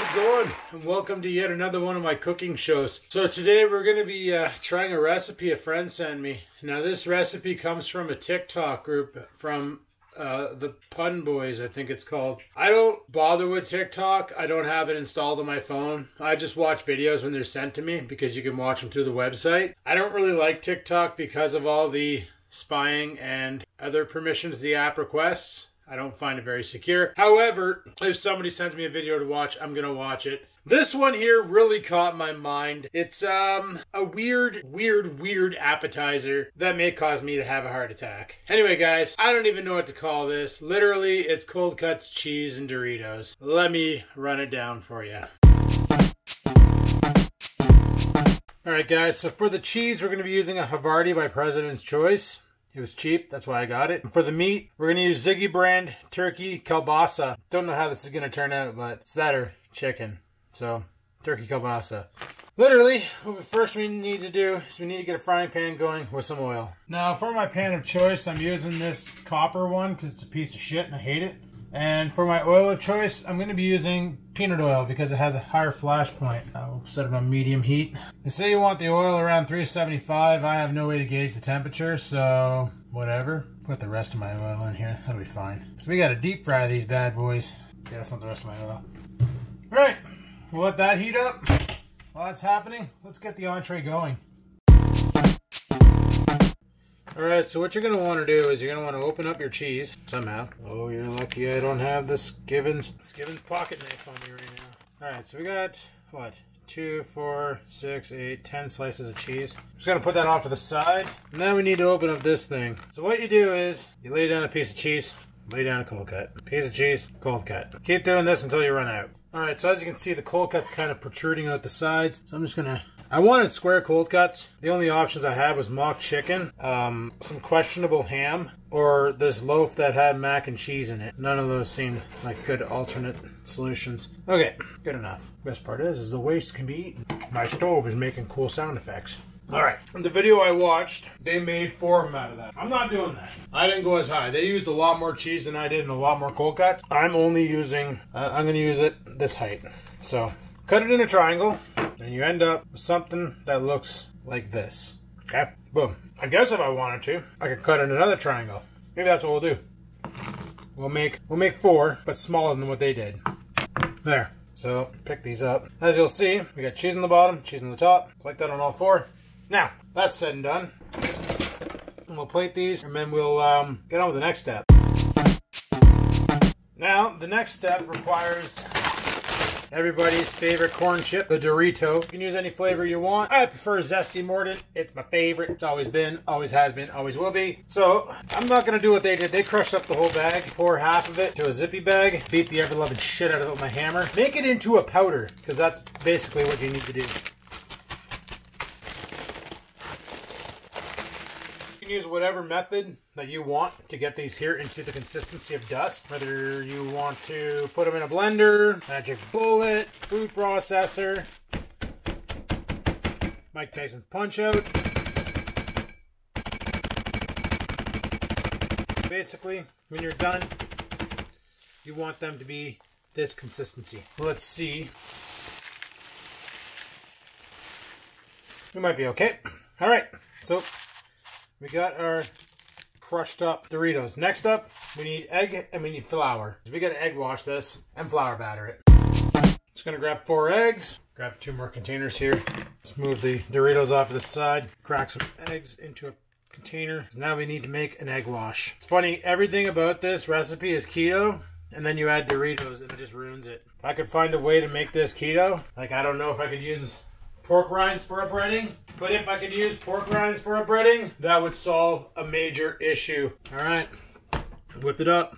it going? And welcome to yet another one of my cooking shows. So today we're going to be trying a recipe a friend sent me. Now this recipe comes from a TikTok group from the Pun Boys, I think it's called. I don't bother with TikTok. I don't have it installed on my phone. I just watch videos when they're sent to me because you can watch them through the website. I don't really like TikTok because of all the spying and other permissions the app requests. I don't find it very secure. However, if somebody sends me a video to watch, I'm going to watch it. This one here really caught my mind. It's a weird appetizer that may cause me to have a heart attack. Anyway, guys, I don't even know what to call this. Literally, it's cold cuts, cheese, and Doritos. Let me run it down for you. Alright, guys, so for the cheese, we're going to be using a Havarti by President's Choice. It was cheap, that's why I got it. For the meat, we're going to use Ziggy brand turkey kielbasa. Don't know how this is going to turn out, but it's that or chicken. So, turkey kielbasa. Literally, what first we need to do is we need to get a frying pan going with some oil. Now, for my pan of choice, I'm using this copper one because it's a piece of shit and I hate it. And for my oil of choice, I'm going to be using peanut oil because it has a higher flash point. I'll set it on medium heat. They say you want the oil around 375. I have no way to gauge the temperature, so whatever. Put the rest of my oil in here. That'll be fine. So we got to deep fry these bad boys. Yeah, that's not the rest of my oil. Alright, we'll let that heat up. While that's happening, let's get the entree going. Alright, so what you're going to want to do is you're going to want to open up your cheese somehow. Oh, you're lucky I don't have the Skivinz pocket knife on me right now. Alright, so we got, what, 2, 4, 6, 8, 10 slices of cheese. Just going to put that off to the side. And then we need to open up this thing. So what you do is you lay down a piece of cheese, lay down a cold cut. Piece of cheese, cold cut. Keep doing this until you run out. Alright, so as you can see, the cold cut's kind of protruding out the sides. So I'm just going to... I wanted square cold cuts. The only options I had was mock chicken, some questionable ham, or this loaf that had mac and cheese in it. None of those seemed like good alternate solutions. Okay, good enough. Best part is the waste can be eaten. My stove is making cool sound effects. Alright, in the video I watched, they made 4 of them out of that. I'm not doing that. I didn't go as high. They used a lot more cheese than I did and a lot more cold cuts. I'm only using, I'm going to use it this height. So, cut it in a triangle, and you end up with something that looks like this. Okay? Boom. I guess if I wanted to, I could cut in another triangle. Maybe that's what we'll do. We'll make 4, but smaller than what they did. There. So, pick these up. As you'll see, we got cheese on the bottom, cheese on the top. Like that on all 4. Now, that's said and done. And we'll plate these, and then we'll get on with the next step. Now, the next step requires everybody's favorite corn chip, the Dorito. You can use any flavor you want. I prefer Zesty Mordant. It's my favorite. It's always been, always has been, always will be. So, I'm not going to do what they did. They crushed up the whole bag, pour half of it to a zippy bag, beat the ever-loving shit out of it with my hammer. Make it into a powder, because that's basically what you need to do. You can use whatever method that you want to get these here into the consistency of dust. Whether you want to put them in a blender, magic bullet, food processor, Mike Tyson's Punch Out. Basically, when you're done, you want them to be this consistency. Let's see. We might be okay. All right, so we got our crushed up Doritos. Next up, we need egg and we need flour. So we got to egg wash this and flour batter it. Just gonna grab 4 eggs, grab 2 more containers here. Let's move the Doritos off to the side, crack some eggs into a container. Now we need to make an egg wash. It's funny, everything about this recipe is keto, and then you add Doritos and it just ruins it. If I could find a way to make this keto, like I don't know if I could use pork rinds for a breading, but if I could use pork rinds for a breading, that would solve a major issue. All right, whip it up.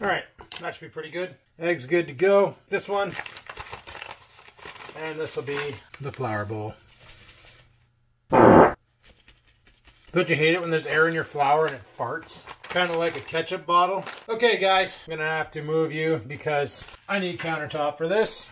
All right, that should be pretty good. Eggs good to go. This one, and this will be the flour bowl. Don't you hate it when there's air in your flour and it farts? Kind of like a ketchup bottle. Okay guys, I'm gonna have to move you because I need countertop for this.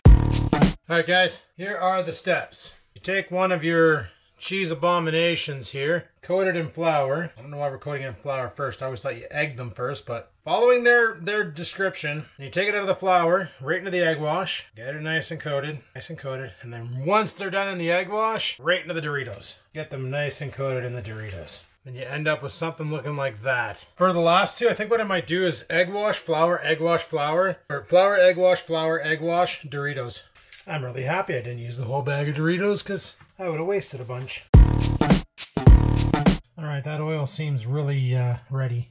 Alright guys, here are the steps. You take one of your cheese abominations here, coat it in flour. I don't know why we're coating it in flour first. I always thought you egged them first, but following their description, you take it out of the flour, right into the egg wash, get it nice and coated, and then once they're done in the egg wash, right into the Doritos. Get them nice and coated in the Doritos. Then you end up with something looking like that. For the last two, I think what I might do is egg wash, flour, egg wash, flour, or flour, egg wash, Doritos. I'm really happy I didn't use the whole bag of Doritos because I would have wasted a bunch. Alright, that oil seems really ready.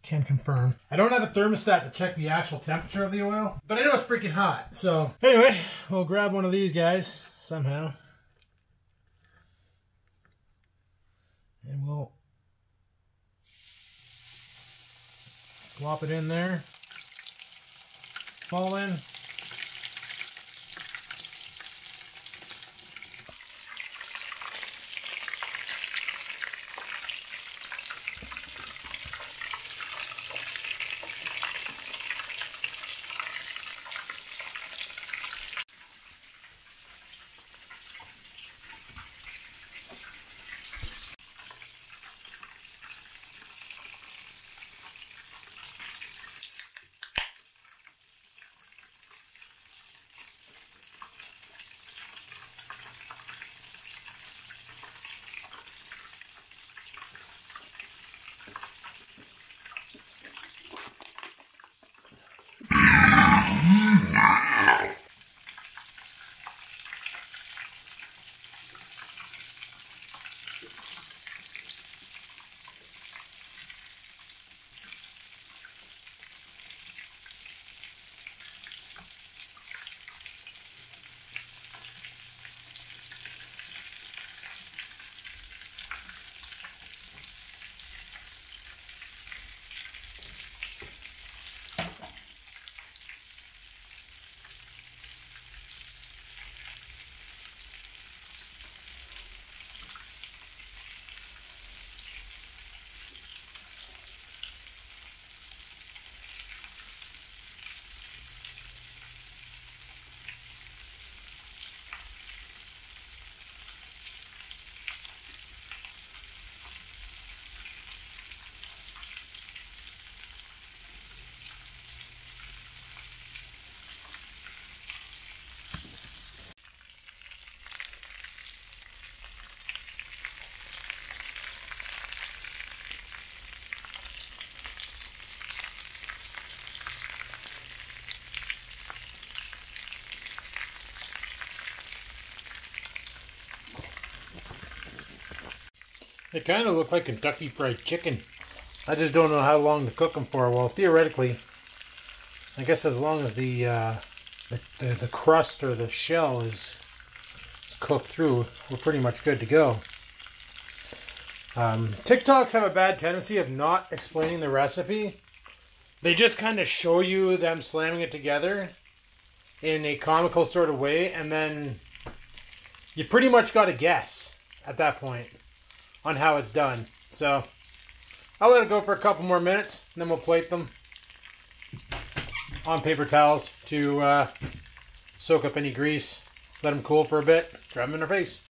Can confirm. I don't have a thermostat to check the actual temperature of the oil, but I know it's freaking hot. So anyway, we'll grab one of these guys somehow. And we'll plop it in there. Fall in. They kind of look like Kentucky Fried Chicken. I just don't know how long to cook them for. Well, theoretically, I guess as long as the crust or the shell is cooked through, we're pretty much good to go. TikToks have a bad tendency of not explaining the recipe. They just kind of show you them slamming it together in a comical sort of way, and then you pretty much got to guess at that point on how it's done. So I'll let it go for a couple more minutes, and then we'll plate them on paper towels to soak up any grease. Let them cool for a bit, dry them in our face.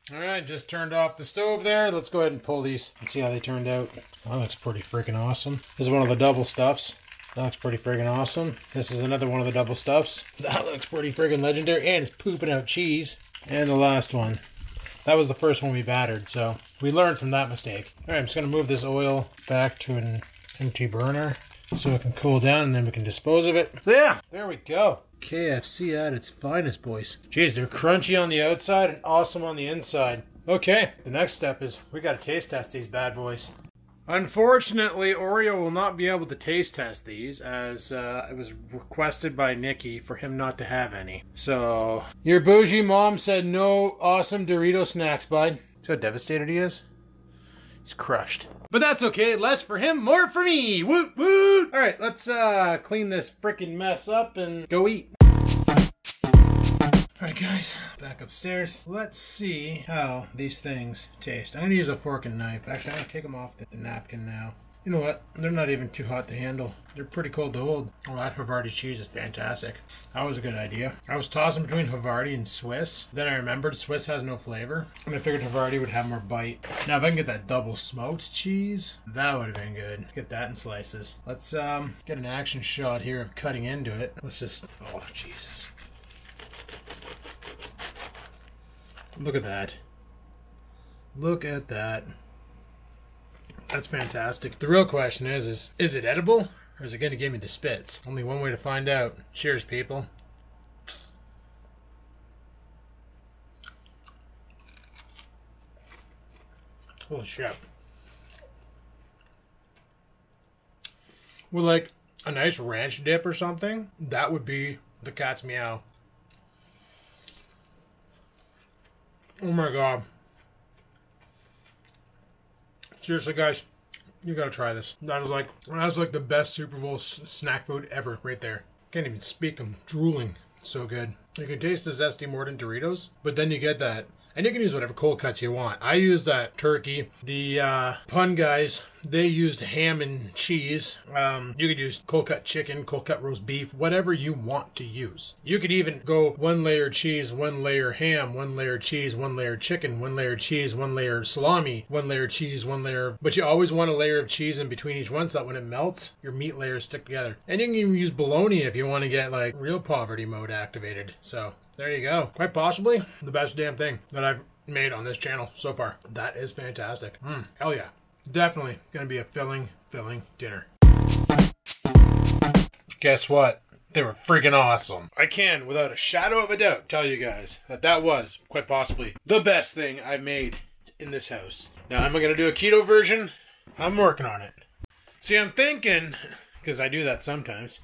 Alright, just turned off the stove there. Let's go ahead and pull these and see how they turned out. That looks pretty freaking awesome. This is one of the double stuffs. That looks pretty friggin' awesome. This is another one of the double stuffs. That looks pretty friggin' legendary, and it's pooping out cheese. And the last one. That was the first one we battered, so we learned from that mistake. Alright, I'm just going to move this oil back to an empty burner so it can cool down, and then we can dispose of it. So yeah, there we go. KFC at its finest, boys. Jeez, they're crunchy on the outside and awesome on the inside. Okay, the next step is we got to taste test these bad boys. Unfortunately, Oreo will not be able to taste test these, as it was requested by Nikki for him not to have any. So, your bougie mom said no awesome Dorito snacks, bud. See how devastated he is? He's crushed. But that's okay, less for him, more for me! Woot woot! Alright, let's clean this freaking mess up and go eat. Alright guys, back upstairs. Let's see how these things taste. I'm going to use a fork and knife. Actually, I'm going to take them off the napkin now. You know what? They're not even too hot to handle. They're pretty cold to hold. Oh, that Havarti cheese is fantastic. That was a good idea. I was tossing between Havarti and Swiss. Then I remembered Swiss has no flavor. And I figured Havarti would have more bite. Now if I can get that double smoked cheese, that would have been good. Get that in slices. Let's get an action shot here of cutting into it. Let's just... Oh, Jesus. Look at that. Look at that. That's fantastic. The real question is it edible or is it going to give me the spits? Only one way to find out. Cheers, people. Holy shit. With like a nice ranch dip or something, that would be the cat's meow. Oh my god. Seriously, guys, you gotta try this. That was like the best Super Bowl snack food ever, right there. Can't even speak. I'm drooling. It's so good. You can taste the Zesty Doritos, but then you get that. And you can use whatever cold cuts you want. I used that turkey. The Pun guys, they used ham and cheese. You could use cold cut chicken, cold cut roast beef, whatever you want to use. You could even go 1 layer cheese, 1 layer ham, 1 layer cheese, 1 layer chicken, 1 layer cheese, 1 layer salami, 1 layer cheese, 1 layer... But you always want a layer of cheese in between each one so that when it melts, your meat layers stick together. And you can even use bologna if you want to get like real poverty mode activated. So... there you go. Quite possibly the best damn thing that I've made on this channel so far. That is fantastic. Hell yeah. Definitely going to be a filling dinner. Guess what? They were freaking awesome. I can, without a shadow of a doubt, tell you guys that that was, quite possibly, the best thing I've made in this house. Now, am I going to do a keto version? I'm working on it. See, I'm thinking, because I do that sometimes,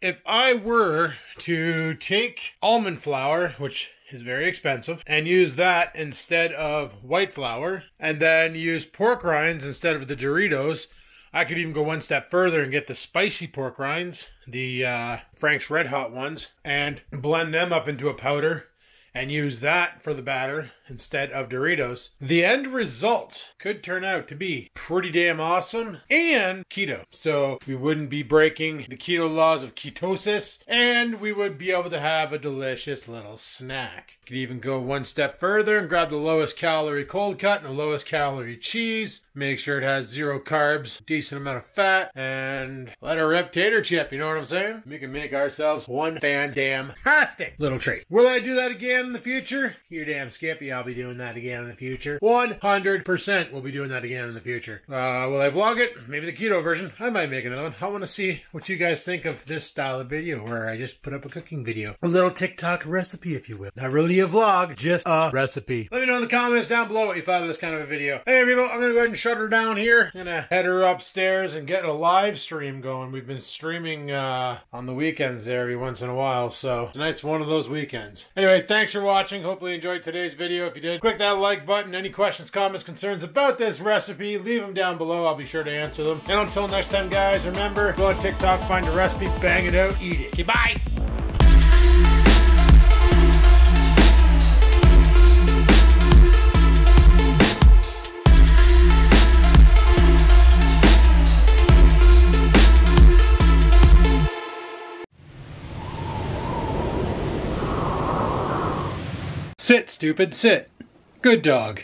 if I were to take almond flour, which is very expensive, and use that instead of white flour, and then use pork rinds instead of the Doritos, I could even go one step further and get the spicy pork rinds, the Frank's Red Hot ones, and blend them up into a powder and use that for the batter instead of Doritos. The end result could turn out to be pretty damn awesome and keto. So we wouldn't be breaking the keto laws of ketosis, and we would be able to have a delicious little snack. Could even go one step further and grab the lowest calorie cold cut and the lowest calorie cheese. Make sure it has 0 carbs, decent amount of fat, and let our rep tater chip, you know what I'm saying? We can make ourselves one fan-damn-tastic little treat. Will I do that again in the future? You're damn skippy, I'll be doing that again in the future. 100% we'll be doing that again in the future. Will I vlog it? Maybe the keto version. I might make another one. I want to see what you guys think of this style of video where I just put up a cooking video. A little TikTok recipe, if you will. Not really a vlog, just a recipe. Let me know in the comments down below what you thought of this kind of a video. Hey people, I'm going to go ahead and shut her down here. I'm going to head her upstairs and get a live stream going. We've been streaming on the weekends there every once in a while, so tonight's one of those weekends. Anyway, thanks for watching. Hopefully you enjoyed today's video. If you did, click that like button. Any questions, comments, concerns about this recipe, leave them down below. I'll be sure to answer them. And until next time, guys, remember, go on TikTok, find a recipe, bang it out, eat it. Okay, bye! Sit, stupid, sit. Good dog.